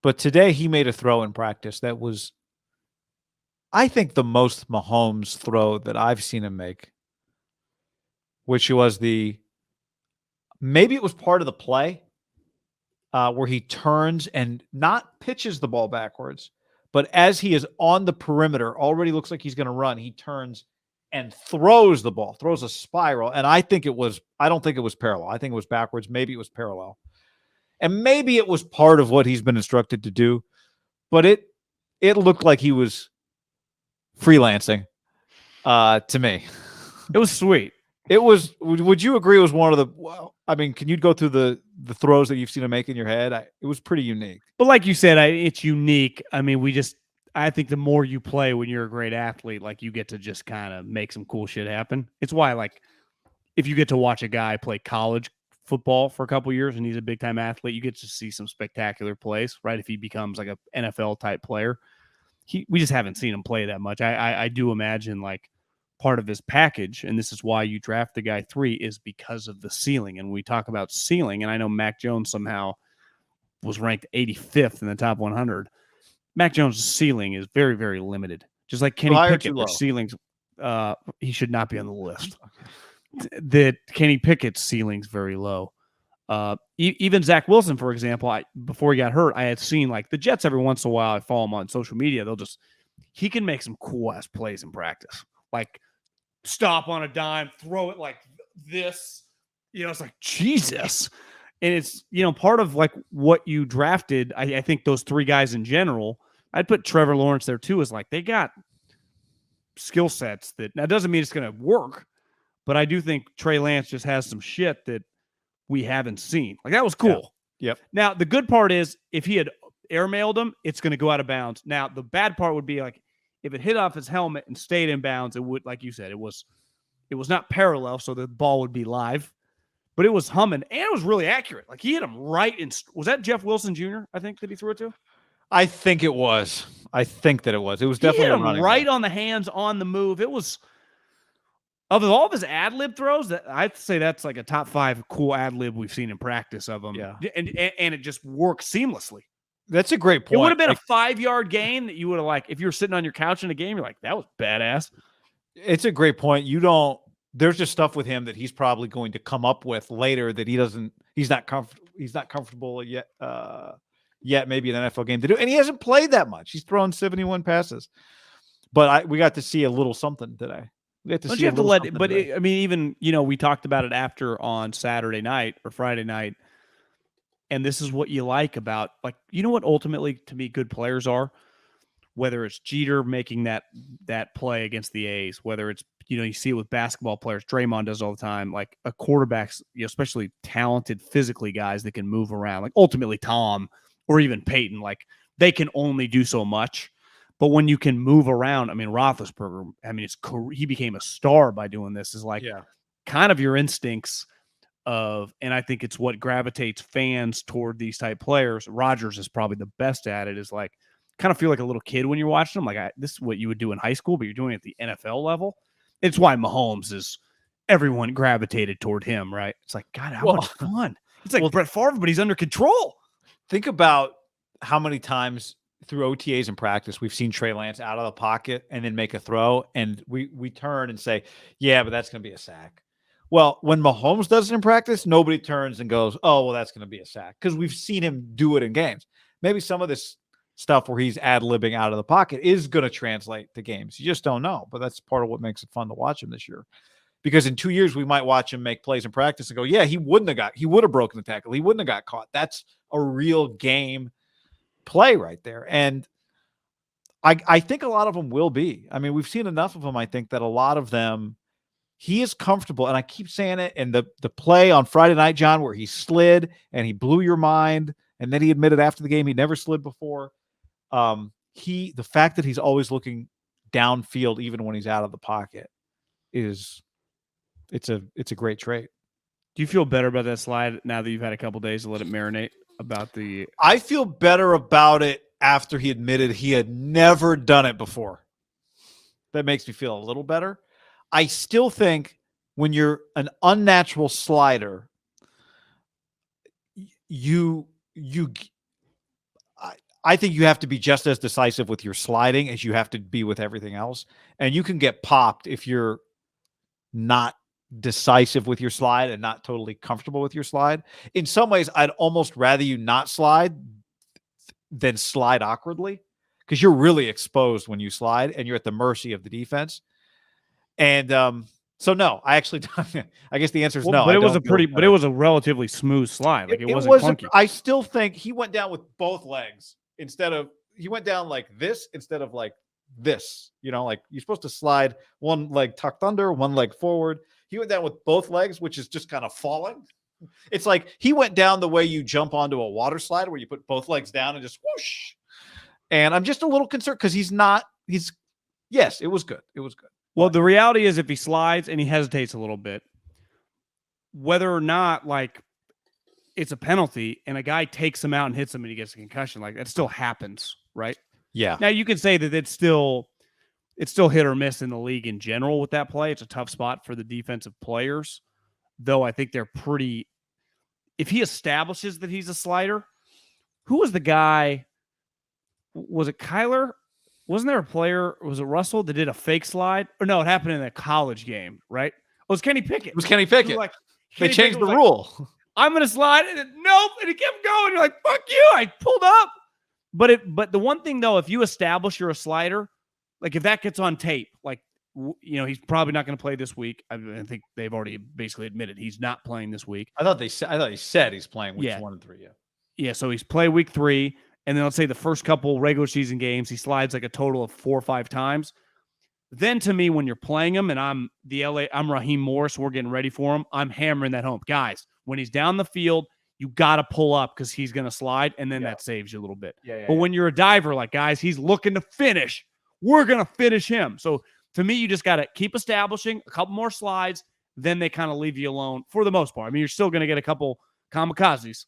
But today he made a throw in practice that was, I think, the most Mahomes throw that I've seen him make, which was maybe it was part of the play where he turns and not pitches the ball backwards, but as he is on the perimeter, already looks like he's going to run, he turns and throws the ball, throws a spiral. And I don't think it was parallel. I think it was backwards. Maybe it was parallel. And maybe it was part of what he's been instructed to do, but it looked like he was freelancing to me. It was sweet. It was. Would you agree? It was one of the. Well, I mean, can you go through the throws that you've seen him make in your head? It was pretty unique. But like you said, it's unique. I mean, I think the more you play when you're a great athlete, like you get to just kind of make some cool shit happen. It's why, like, if you get to watch a guy play college football for a couple years and he's a big time athlete, you get to see some spectacular plays, right? If he becomes like a NFL type player, we just haven't seen him play that much. I do imagine like part of his package, and this is why you draft the guy 3, is because of the ceiling. And we talk about ceiling, and I know Mac Jones somehow was ranked 85th in the top 100. Mac Jones' ceiling is very, very limited. Just like Kenny Pickett, their ceilings, he should not be on the list. That Kenny Pickett's ceiling's very low. Even Zach Wilson, for example, before he got hurt, I had seen like the Jets every once in a while. I follow him on social media. He can make some cool ass plays in practice, like stop on a dime, throw it like this. It's like Jesus. And it's, part of like what you drafted. I think those 3 guys in general, I'd put Trevor Lawrence there too, is like they got skill sets that now doesn't mean it's going to work, but I do think Trey Lance just has some shit that we haven't seen. Like that was cool. Yep. Now, the good part is if he had airmailed him, it's going to go out of bounds. Now, the bad part would be like if it hit off his helmet and stayed in bounds, it would, like you said, it was not parallel, so the ball would be live. But it was humming, and it was really accurate. Like, he hit him right in – was that Jeff Wilson Jr., I think, that he threw it to? I think it was. I think that it was. It was definitely he hit him right on the hands, on the move. It was – of all of his ad-lib throws, I'd say that's like a top 5 cool ad-lib we've seen in practice of him. Yeah. And it just worked seamlessly. That's a great point. It would have been a 5-yard gain that you would have, like, if you were sitting on your couch in a game, you're like, that was badass. It's a great point. There's just stuff with him that he's probably going to come up with later that he's not comfortable yet maybe in an NFL game to do. And he hasn't played that much. He's thrown 71 passes. But we got to see a little something today. We got to see even, we talked about it after on Saturday night or Friday night. And this is what you like about, like, what ultimately to me good players are, whether it's Jeter making that play against the A's, whether it's, you see it with basketball players, Draymond does all the time, like a quarterback's, especially talented physically guys that can move around, like ultimately Tom or even Peyton, like they can only do so much. But when you can move around, I mean, Roethlisberger, he became a star by doing this, is like kind of your instincts of, and I think it's what gravitates fans toward these type players. Rodgers is probably the best at it, is like, kind of feel like a little kid when you're watching them. Like, this is what you would do in high school, but you're doing it at the NFL level. It's why Mahomes everyone gravitated toward him, right? It's like, God, how much fun. It's like Brett Favre, but he's under control. Think about how many times through OTAs and practice we've seen Trey Lance out of the pocket and then make a throw, and we turn and say, yeah, but that's going to be a sack. Well, when Mahomes does it in practice, nobody turns and goes, oh, well, that's going to be a sack, because we've seen him do it in games. Maybe some of this stuff where he's ad-libbing out of the pocket is going to translate to games. You just don't know, but that's part of what makes it fun to watch him this year. Because in 2 years, we might watch him make plays in practice and go, yeah, he would have broken the tackle. He wouldn't have got caught. That's a real game play right there. And I think a lot of them will be. I mean, we've seen enough of them, I think, that a lot of them, he is comfortable. And I keep saying it. And the play on Friday night, John, where he slid and he blew your mind, and then he admitted after the game he never slid before. The fact that he's always looking downfield, even when he's out of the pocket, it's a great trait. Do you feel better about that slide now that you've had a couple days to let it marinate? I feel better about it after he admitted he had never done it before. That makes me feel a little better. I still think when you're an unnatural slider, I think you have to be just as decisive with your sliding as you have to be with everything else. And you can get popped if you're not decisive with your slide and not totally comfortable with your slide. In some ways, I'd almost rather you not slide than slide awkwardly, because you're really exposed when you slide and you're at the mercy of the defense. And so no, I actually, I guess the answer is no. But it was a relatively smooth slide. Like it wasn't clunky. I still think he went down with both legs he went down like this instead of like this. Like you're supposed to slide one leg tucked under, one leg forward. He went down with both legs, which is just kind of falling. It's like he went down the way you jump onto a water slide, where you put both legs down and just whoosh. And I'm just a little concerned because yes, it was good. It was good. Well, the reality is, if he slides and he hesitates a little bit, whether or not like it's a penalty and a guy takes him out and hits him and he gets a concussion, like that still happens, right? Yeah. Now you can say that it's still hit or miss in the league in general with that play. It's a tough spot for the defensive players, though I think they're pretty. If he establishes that he's a slider, who was the guy? Was it Kyler? Wasn't there a player? Was it Russell that did a fake slide? Or no, it happened in a college game, right? It was Kenny Pickett. It was Kenny Pickett. Like, they changed the rule. I'm going to slide. And then, nope. And he kept going. You're like, fuck you. I pulled up. But the one thing, though, if you establish you're a slider, like if that gets on tape, like, he's probably not going to play this week. I think they've already basically admitted he's not playing this week. I thought he said he's playing weeks 1 and 3. Yeah. Yeah. So he's played week 3. And then let's say the first couple regular season games, he slides like a total of 4 or 5 times. Then to me, when you're playing him and I'm Raheem Morris, we're getting ready for him, I'm hammering that home. Guys, when he's down the field, you got to pull up because he's going to slide, and then that saves you a little bit. But when you're a diver, like, guys, he's looking to finish. We're going to finish him. So to me, you just got to keep establishing a couple more slides, then they kind of leave you alone for the most part. I mean, you're still going to get a couple kamikazes,